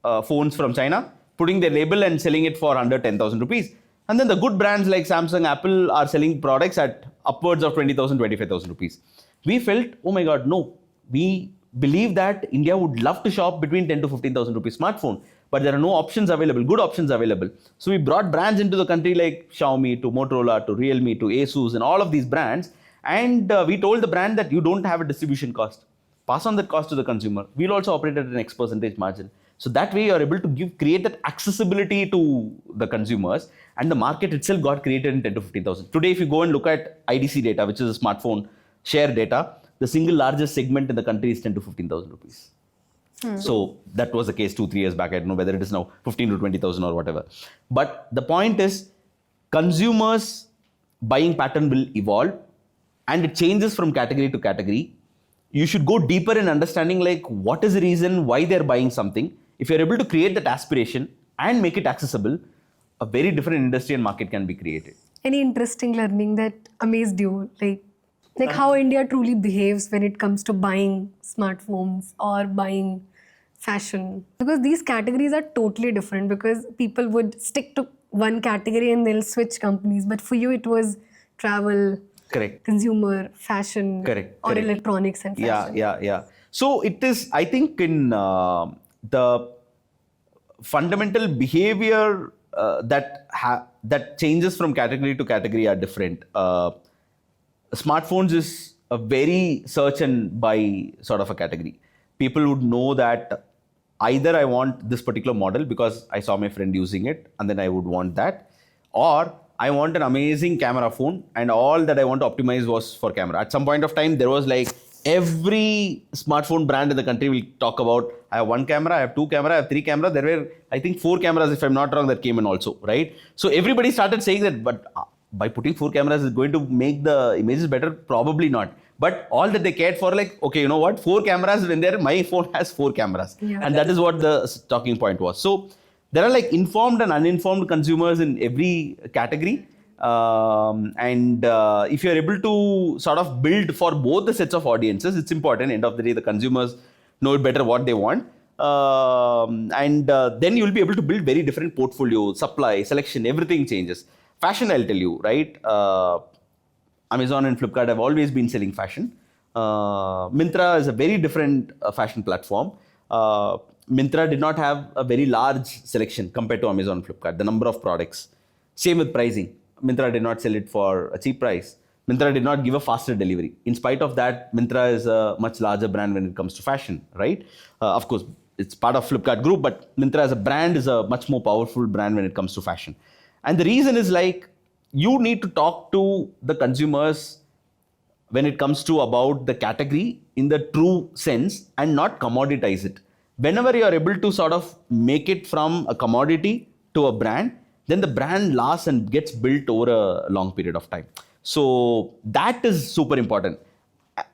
phones from China, putting their label and selling it for under 10,000 rupees. And then the good brands like Samsung, Apple are selling products at upwards of 20,000, 25,000 rupees. We felt, oh my God, no. We believe that India would love to shop between 10 to 15,000 rupees smartphone, but there are no options available, good options available. So we brought brands into the country like Xiaomi to Motorola to Realme to Asus and all of these brands. And we told the brand that you don't have a distribution cost. Pass on that cost to the consumer. We'll also operate at an X percentage margin. So that way you're able to create that accessibility to the consumers, and the market itself got created in 10 to 15,000. Today, if you go and look at IDC data, which is a smartphone share data, the single largest segment in the country is 10 to 15,000 rupees. So that was the case 2-3 years back. I don't know whether it is now 15 to 20,000 or whatever. But the point is, consumers' buying pattern will evolve and it changes from category to category. You should go deeper in understanding what is the reason why they're buying something. If you're able to create that aspiration and make it accessible, a very different industry and market can be created. Any interesting learning that amazed you? Like how India truly behaves when it comes to buying smartphones or buying fashion? Because these categories are totally different, because people would stick to one category and they'll switch companies. But for you, it was travel, correct, consumer, fashion, correct, or correct. electronics and fashion. Yeah. So it is, I think, in the fundamental behavior that changes from category to category are different. Smartphones is a very search and buy sort of a category. People would know that either I want this particular model because I saw my friend using it and then I would want that, or I want an amazing camera phone and all that I want to optimize was for camera. At some point of time, there was every smartphone brand in the country will talk about, I have one camera, I have two camera, I have three camera. There were, I think, 4 cameras, if I'm not wrong, that came in also, right? So everybody started saying that, but by putting 4 cameras is going to make the images better? Probably not. But all that they cared for, okay, you know what, 4 cameras in there, my phone has 4 cameras. Yeah, and that is what the talking point was. So there are informed and uninformed consumers in every category. And if you're able to sort of build for both the sets of audiences, it's important. End of the day, the consumers know better what they want. And then you'll be able to build very different portfolio, supply, selection, everything changes. Fashion, I'll tell you, right? Amazon and Flipkart have always been selling fashion. Myntra is a very different fashion platform. Myntra did not have a very large selection compared to Amazon and Flipkart, the number of products. Same with pricing. Myntra did not sell it for a cheap price. Myntra did not give a faster delivery. In spite of that, Myntra is a much larger brand when it comes to fashion, right? Of course, it's part of Flipkart group, but Myntra as a brand is a much more powerful brand when it comes to fashion. And the reason is like, you need to talk to the consumers when it comes to about the category in the true sense and not commoditize it. Whenever you are able to sort of make it from a commodity to a brand, then the brand lasts and gets built over a long period of time. So that is super important.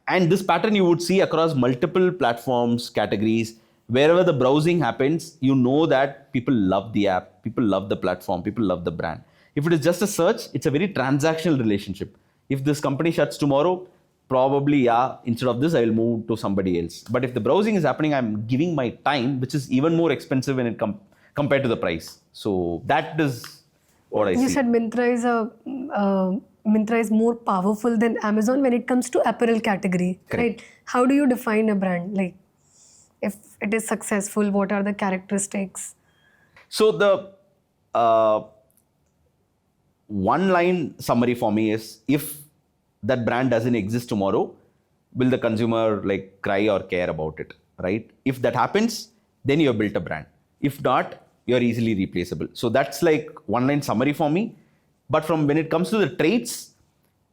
And this pattern you would see across multiple platforms, categories. Wherever the browsing happens, you know that people love the app, people love the platform, people love the brand. If it is just a search, it's a very transactional relationship. If this company shuts tomorrow, probably, yeah, instead of this, I will move to somebody else. But if the browsing is happening, I'm giving my time, which is even more expensive when it compared to the price. So that is what I see. You said Myntra is more powerful than Amazon when it comes to apparel category, Correct. right? How do you define a brand? Like, if it is successful, what are the characteristics? So the one line summary for me is, if that brand doesn't exist tomorrow, will the consumer like cry or care about it, right? If that happens, then you have built a brand. If not, you're easily replaceable. So that's like one line summary for me. But from when it comes to the traits,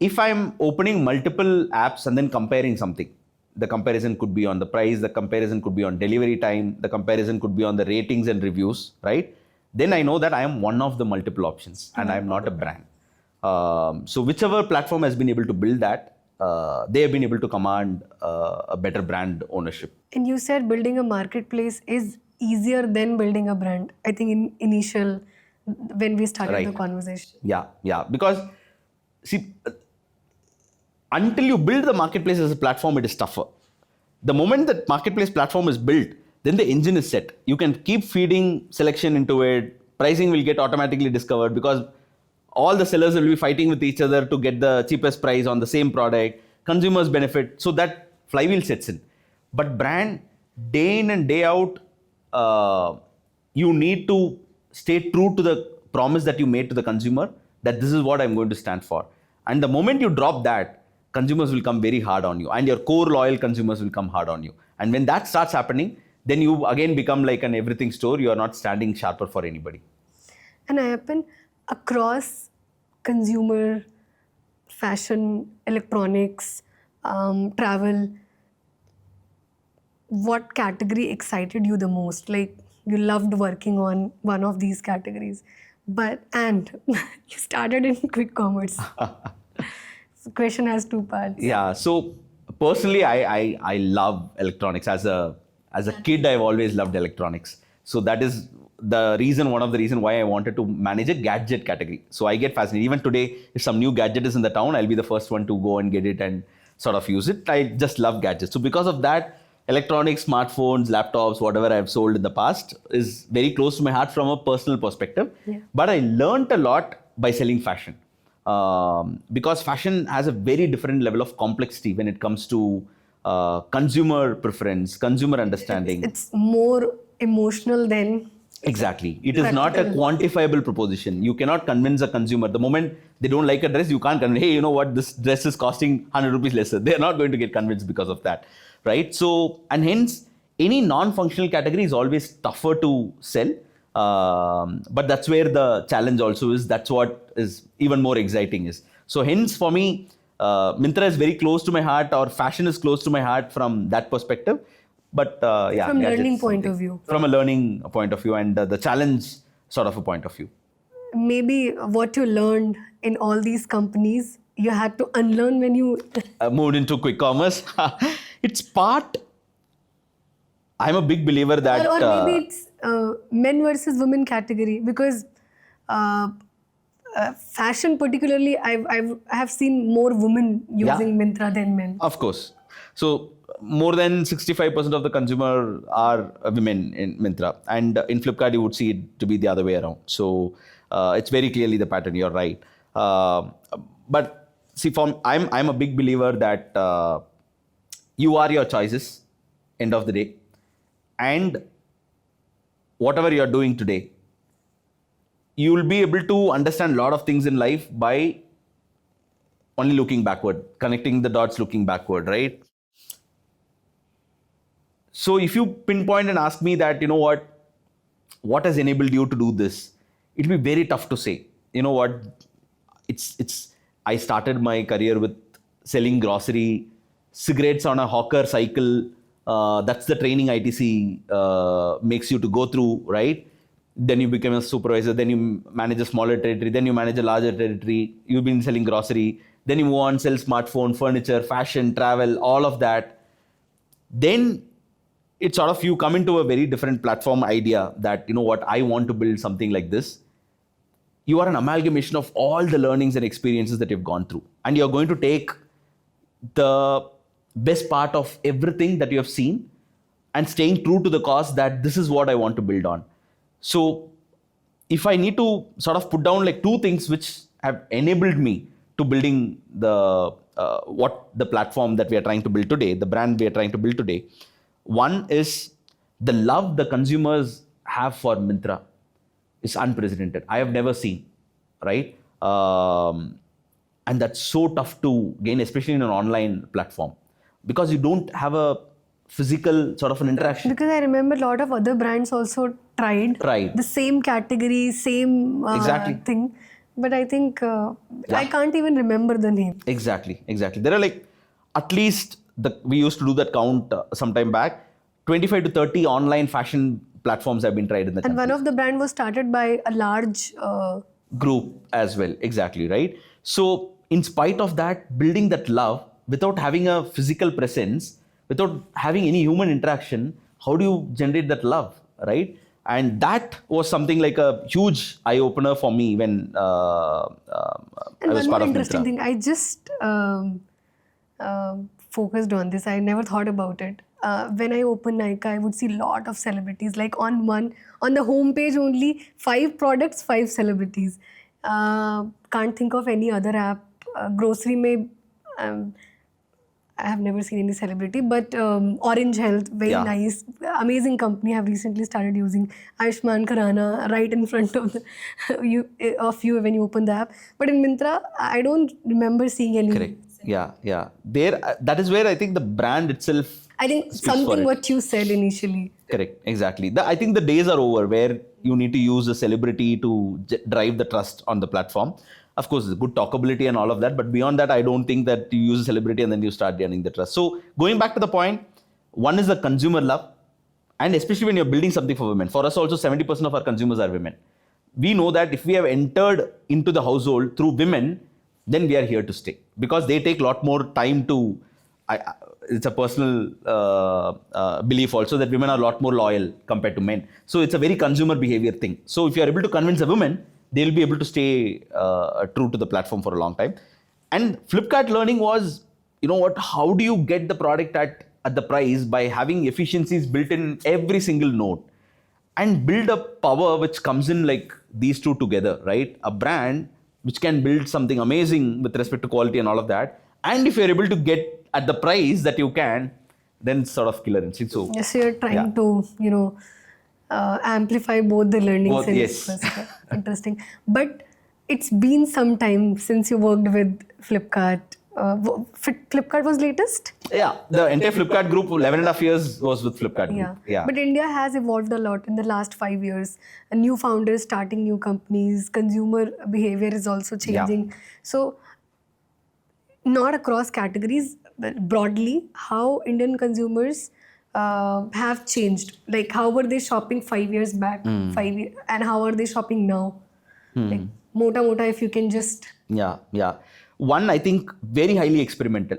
if I'm opening multiple apps and then comparing something, the comparison could be on the price, the comparison could be on delivery time, the comparison could be on the ratings and reviews, right? Then I know that I am one of the multiple options and I am not a brand. So whichever platform has been able to build that, they have been able to command a better brand ownership. And you said building a marketplace is easier than building a brand. I think in initial, when we started Right. the conversation. Yeah. Because, see, until you build the marketplace as a platform, it is tougher. The moment that marketplace platform is built, then the engine is set. You can keep feeding selection into it. Pricing will get automatically discovered because all the sellers will be fighting with each other to get the cheapest price on the same product. Consumers benefit. So that flywheel sets in. But brand, day in and day out, you need to stay true to the promise that you made to the consumer, that this is what I'm going to stand for. And the moment you drop that, consumers will come very hard on you, and your core loyal consumers will come hard on you. And when that starts happening, then you again become like an everything store. You are not standing sharper for anybody. And Ayyapan, across consumer, fashion, electronics, travel, what category excited you the most? Like, you loved working on one of these categories, and you started in quick commerce. The question has two parts. Yeah. So personally, I love electronics. As a kid, I've always loved electronics. So that is one of the reason why I wanted to manage a gadget category. So I get fascinated. Even today, if some new gadget is in the town, I'll be the first one to go and get it and sort of use it. I just love gadgets. So because of that, electronics, smartphones, laptops, whatever I've sold in the past is very close to my heart from a personal perspective. Yeah. But I learned a lot by selling fashion. Because fashion has a very different level of complexity when it comes to consumer preference, consumer understanding. It's more emotional than... Exactly. It is not a quantifiable proposition. You cannot convince a consumer. The moment they don't like a dress, you can't convince, hey, you know what, this dress is costing 100 rupees lesser. They're not going to get convinced because of that, right? So, and hence, any non-functional category is always tougher to sell. But that's where the challenge also is. That's what is even more exciting is. So hence, for me, Myntra is very close to my heart, or fashion is close to my heart from that perspective. But yeah, from gadgets learning is point something. of view. From a learning point of view and the challenge sort of a point of view. Maybe what you learned in all these companies, you had to unlearn when you... Moved into quick commerce. It's part. I'm a big believer that. or maybe it's men versus women category, because fashion particularly, I have seen more women using Myntra than men. Of course. So more than 65% of the consumer are women in Myntra, and in Flipkart you would see it to be the other way around. So it's very clearly the pattern. You're right. But see, I'm a big believer that you are your choices. End of the day, and whatever you're doing today, you will be able to understand a lot of things in life by only looking backward, connecting the dots, looking backward, right? So if you pinpoint and ask me that, what has enabled you to do this? It'll be very tough to say. You know what? It's. I started my career with selling grocery, cigarettes on a hawker cycle. That's the training ITC makes you to go through, right? Then you become a supervisor. Then you manage a smaller territory. Then you manage a larger territory. You've been selling grocery. Then you move on, sell smartphone, furniture, fashion, travel, all of that. Then it's sort of you come into a very different platform idea that, what, I want to build something like this. You are an amalgamation of all the learnings and experiences that you've gone through. And you're going to take the best part of everything that you have seen and staying true to the cause that this is what I want to build on. So if I need to sort of put down like two things which have enabled me to building the what the platform that we are trying to build today, the brand we are trying to build today, one is the love the consumers have for Myntra is unprecedented. I have never seen, right? And that's so tough to gain, especially in an online platform, because you don't have a physical sort of an interaction. Because I remember a lot of other brands also tried the same category, same Exactly. thing. But I think I can't even remember the name. Exactly. There are like at least we used to do that count some time back. 25 to 30 online fashion platforms have been tried in the country. And one of the brand was started by a large group as well. Exactly, right? So in spite of that, building that love without having a physical presence, without having any human interaction, how do you generate that love, right? And that was something like a huge eye-opener for me when I was part of Myntra. And one more interesting thing, I just focused on this. I never thought about it. When I opened Nykaa, I would see a lot of celebrities. Like on the homepage only, 5 products, 5 celebrities. Can't think of any other app. Grocery may, I have never seen any celebrity, but Orange Health, very nice, amazing company. Have recently started using Ayushman Khurrana right in front of you when you open the app. But in Myntra, I don't remember seeing any. Correct. Yeah. There, that is where I think the brand itself. I think something what you said initially. Correct. Exactly. I think the days are over where you need to use a celebrity to drive the trust on the platform. Of course, good talkability and all of that. But beyond that, I don't think that you use a celebrity and then you start gaining the trust. So going back to the point, one is the consumer love. And especially when you're building something for women. For us also, 70% of our consumers are women. We know that if we have entered into the household through women, then we are here to stay. Because they take a lot more time to... it's a personal belief also that women are a lot more loyal compared to men. So it's a very consumer behavior thing. So if you are able to convince a woman, they'll be able to stay true to the platform for a long time. And Flipkart learning was, how do you get the product at the price by having efficiencies built in every single node and build a power which comes in like these two together, right? A brand which can build something amazing with respect to quality and all of that. And if you're able to get at the price that you can, then it's sort of killer instinct. So yes, you're trying to, amplify both the learnings. Yes. Interesting. But it's been some time since you worked with Flipkart. Flipkart was latest? Yeah, the entire Flipkart group, 11.5 years was with Flipkart group. Yeah. But India has evolved a lot in the last 5 years. New founders starting new companies, consumer behavior is also changing. Yeah. So not across categories, but broadly, how Indian consumers have changed. Like how were they shopping 5 years back, and how are they shopping now? Like mota, if you can just... Yeah. One, I think, very highly experimental.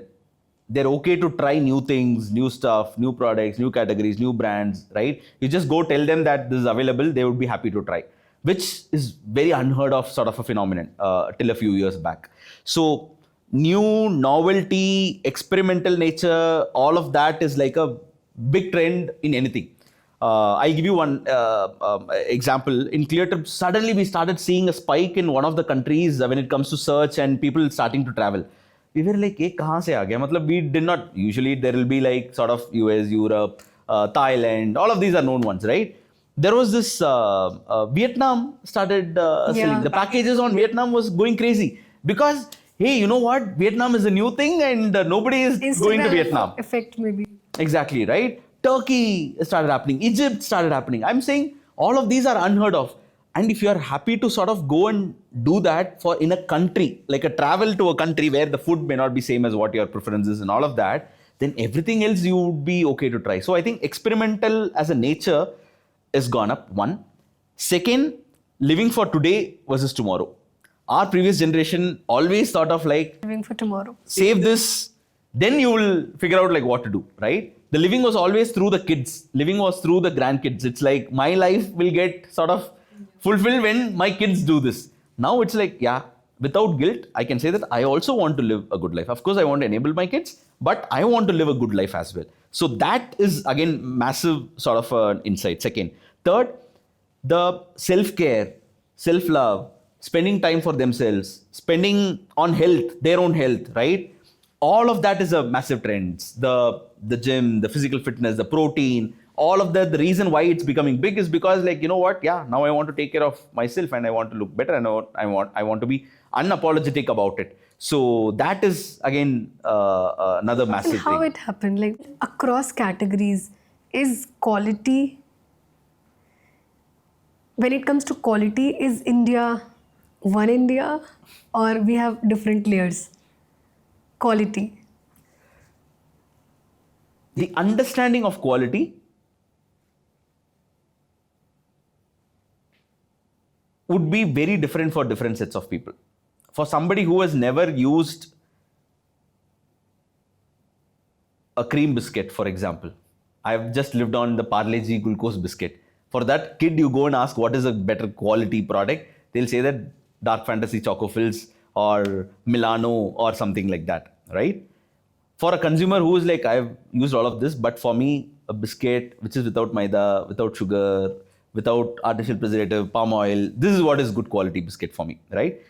They're okay to try new things, new stuff, new products, new categories, new brands, right? You just go tell them that this is available, they would be happy to try, which is very unheard of sort of a phenomenon till a few years back. So new novelty, experimental nature, all of that is like a big trend in anything. I'll give you one example. In Clear, suddenly we started seeing a spike in one of the countries when it comes to search and people starting to travel. We were like, "Hey, kahan se aa gaya?" Matlab, we did not. Usually there will be like sort of US, Europe, Thailand. All of these are known ones, right? there was this Vietnam started selling. The packages on Vietnam was going crazy because, hey, you know what? Vietnam is a new thing and nobody is going to Vietnam. Effect maybe. Exactly, right? Turkey started happening. Egypt started happening. I'm saying all of these are unheard of. And if you are happy to sort of go and do that for in a country, like a travel to a country where the food may not be same as what your preferences and all of that, then everything else you would be okay to try. So I think experimental as a nature is gone up, one. Second, living for today versus tomorrow. Our previous generation always thought of like, Living for tomorrow. save this, then you will figure out like what to do, right? The living was always through the kids. Living was through the grandkids. It's like my life will get sort of fulfilled when my kids do this. Now it's like, yeah, without guilt, I can say that I also want to live a good life. Of course, I want to enable my kids, but I want to live a good life as well. So that is again massive sort of an insight. Second. Third, the self-care, self-love, spending time for themselves, spending on health, their own health, right? All of that is a massive trend. The gym, the physical fitness, the protein, all of that. The reason why it's becoming big is because, like, you know what? Yeah, now I want to take care of myself and I want to look better and I want to be unapologetic about it. So that is again another massive And how thing. it happened, like across categories, is quality. When it comes to quality, is India one India or we have different layers? Quality. The understanding of quality would be very different for different sets of people. For somebody who has never used a cream biscuit, for example, I've just lived on the Parle-G glucose biscuit. For that kid, you go and ask what is a better quality product, they'll say that Dark Fantasy Choco Fills or Milano or something like that, right? For a consumer who is like, I've used all of this, but for me, a biscuit which is without maida, without sugar, without artificial preservative, palm oil, this is what is good quality biscuit for me, right?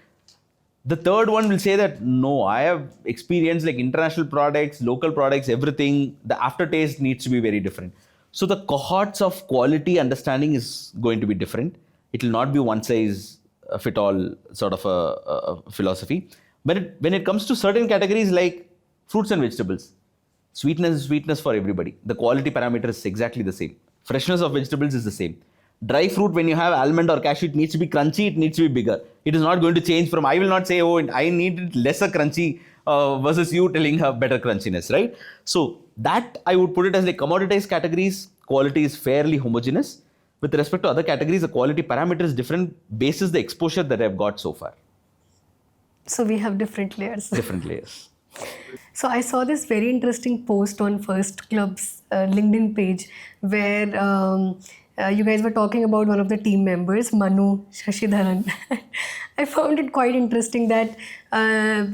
The third one will say that, no, I have experienced like international products, local products, everything. The aftertaste needs to be very different. So the cohorts of quality understanding is going to be different. It will not be one size fit all sort of a philosophy. But when it comes to certain categories like fruits and vegetables, sweetness is sweetness for everybody. The quality parameter is exactly the same. Freshness of vegetables is the same. Dry fruit, when you have almond or cashew, it needs to be crunchy, it needs to be bigger. It is not going to change from, I will not say, oh, I need it lesser crunchy versus you telling her better crunchiness, right? So that I would put it as like commoditized categories, quality is fairly homogeneous. With respect to other categories, the quality parameter is different basis the exposure that I've got so far. So we have different layers. Different layers. So I saw this very interesting post on FirstClub's LinkedIn page where you guys were talking about one of the team members, Manu Shashidharan. I found it quite interesting that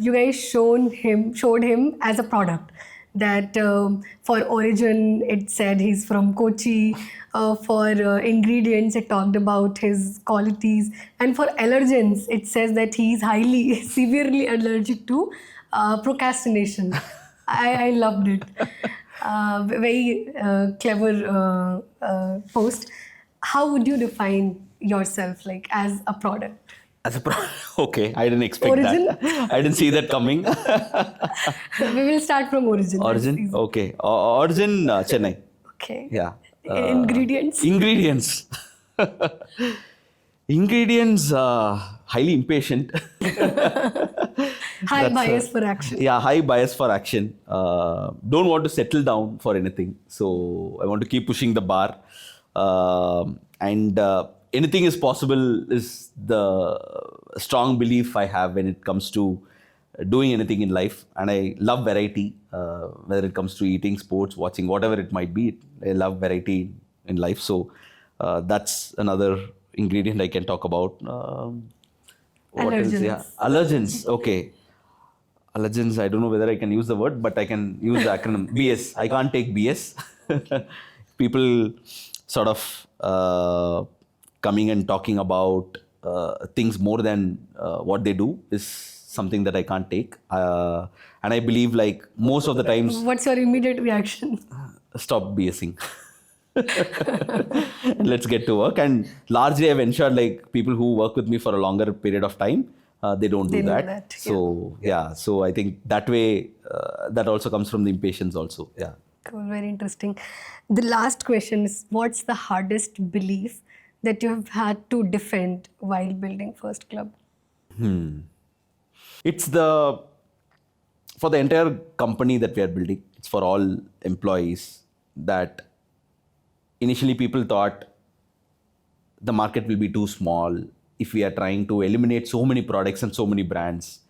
you guys showed him as a product. That for origin, it said he's from Kochi. For ingredients, it talked about his qualities. And for allergens, it says that he's highly, severely allergic to procrastination. I loved it. Very clever post. How would you define yourself like as a product? As a okay, I didn't expect Origin? that. I didn't see that coming. We will start from origin. Origin, okay. Origin, Chennai. Okay. Yeah. Ingredients? Ingredients. Ingredients, highly impatient. High bias for action. Yeah, high bias for action. Don't want to settle down for anything. So I want to keep pushing the bar. And anything is possible is the strong belief I have when it comes to doing anything in life. And I love variety, whether it comes to eating, sports, watching, whatever it might be. I love variety in life. So that's another ingredient I can talk about. What else? Allergens. Yeah, allergens. Okay. Allergens, I don't know whether I can use the word, but I can use the acronym BS. I can't take BS. People sort of coming and talking about things more than what they do is something that I can't take. And I believe like most of the times, What's your immediate reaction? stop BSing. and let's get to work. And largely, I've ensured like people who work with me for a longer period of time, they don't do They know that. that, So so I think that way, that also comes from the impatience also. Yeah. Cool, very interesting. The last question is, what's the hardest belief that you have had to defend while building First Club? It's for the entire company that we are building. It's for all employees that initially people thought the market will be too small if we are trying to eliminate so many products and so many brands.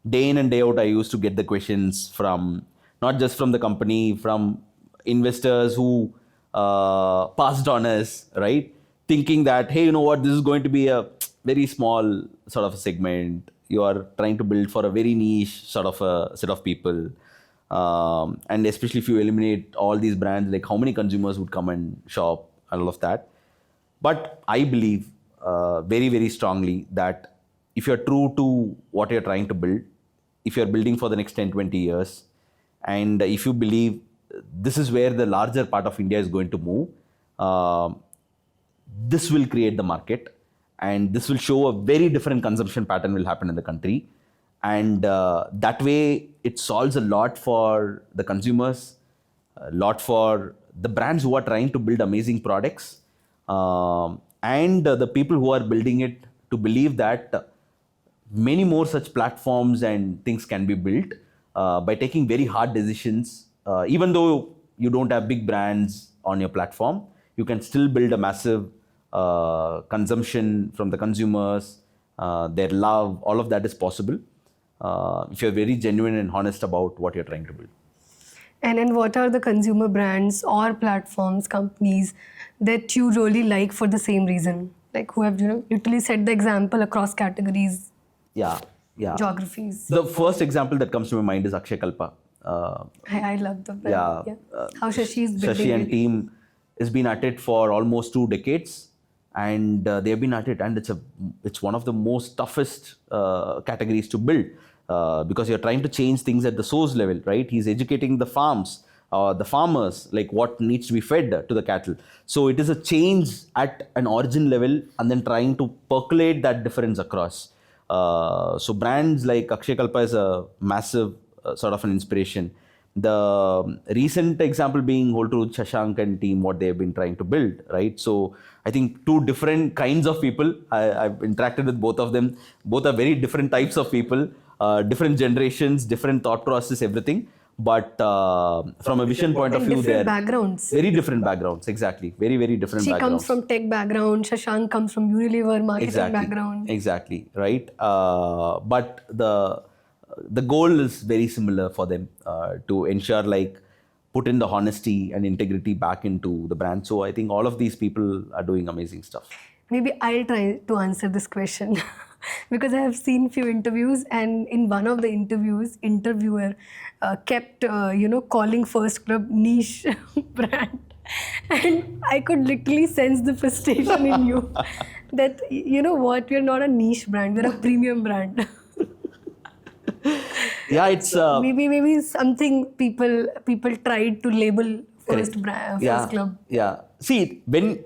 Day in and day out, I used to get the questions from not just from the company, from investors who passed on us, right? Thinking that, hey, you know what, this is going to be a very small sort of a segment. You are trying to build for a very niche sort of a set of people. And especially if you eliminate all these brands, like how many consumers would come and shop and all of that. But I believe very, very strongly that if you're true to what you're trying to build, if you're building for the next 10, 20 years, and if you believe this is where the larger part of India is going to move, this will create the market, and this will show a very different consumption pattern will happen in the country. And that way, it solves a lot for the consumers, a lot for the brands who are trying to build amazing products, and the people who are building it to believe that many more such platforms and things can be built by taking very hard decisions. Even though you don't have big brands on your platform, you can still build a massive consumption from the consumers, their love, all of that is possible if you're very genuine and honest about what you're trying to build. And what are the consumer brands or platforms, companies that you really like for the same reason? Like who have literally set the example across categories, Yeah. geographies. The first example that comes to my mind is Akshayakalpa. I love the brand. Yeah. How Shashi is building Shashi and it. team has been at it for almost 2 decades, and they've been at it, and it's one of the most toughest categories to build because you're trying to change things at the source level, right? He's educating the farmers, like what needs to be fed to the cattle. So it is a change at an origin level, and then trying to percolate that difference across. So brands like Akshayakalpa is a massive sort of an inspiration. The recent example being Whole Truth, Shashank and team, what they have been trying to build, right? So I think two different kinds of people. I've interacted with both of them. Both are very different types of people, different generations, different thought process, everything. But from a vision point of view, they're backgrounds. very different backgrounds. Exactly, very, very different She backgrounds. comes from tech background. Shashank comes from Unilever marketing background. Exactly, right. But the goal is very similar for them to ensure like put in the honesty and integrity back into the brand. So I think all of these people are doing amazing stuff. Maybe I'll try to answer this question because I have seen few interviews, and in one of the interviews, interviewer kept calling First Club niche brand, and I could literally sense the frustration in you that we're not a niche brand, we're a premium brand. Yeah, it's maybe something people tried to label First Club. Yeah. See, when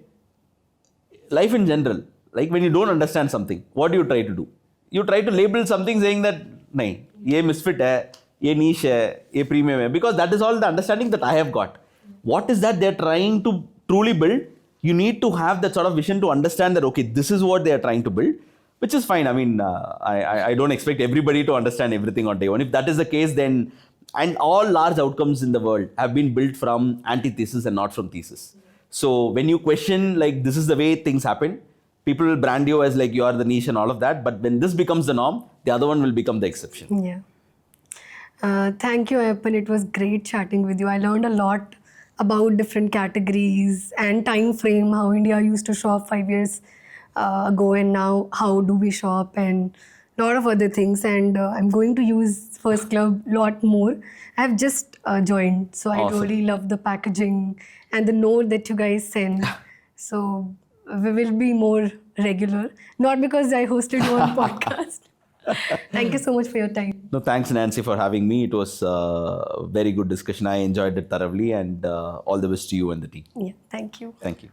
life in general, like when you don't understand something, what do you try to do? You try to label something saying that, nahi, ye misfit hai, ye niche hai, ye premium hai, because that is all the understanding that I have got. What is that they're trying to truly build? You need to have that sort of vision to understand that, okay, this is what they are trying to build, which is fine. I mean, I don't expect everybody to understand everything on day one. If that is the case, then, and all large outcomes in the world have been built from antithesis and not from thesis. So when you question, like, this is the way things happen, people will brand you as like you are the niche and all of that. But when this becomes the norm, the other one will become the exception. Yeah. Thank you, Ayyapan. It was great chatting with you. I learned a lot about different categories and time frame, how India used to shop 5 years ago, and now how do we shop, and a lot of other things. And I'm going to use First Club a lot more. I've just joined, so Awesome. I really love the packaging and the note that you guys send. So we will be more regular, not because I hosted you on podcast, Thank you so much for your time. No, thanks, Nancy, for having me. It was a very good discussion. I enjoyed it thoroughly, and all the best to you and the team. Yeah, thank you. Thank you.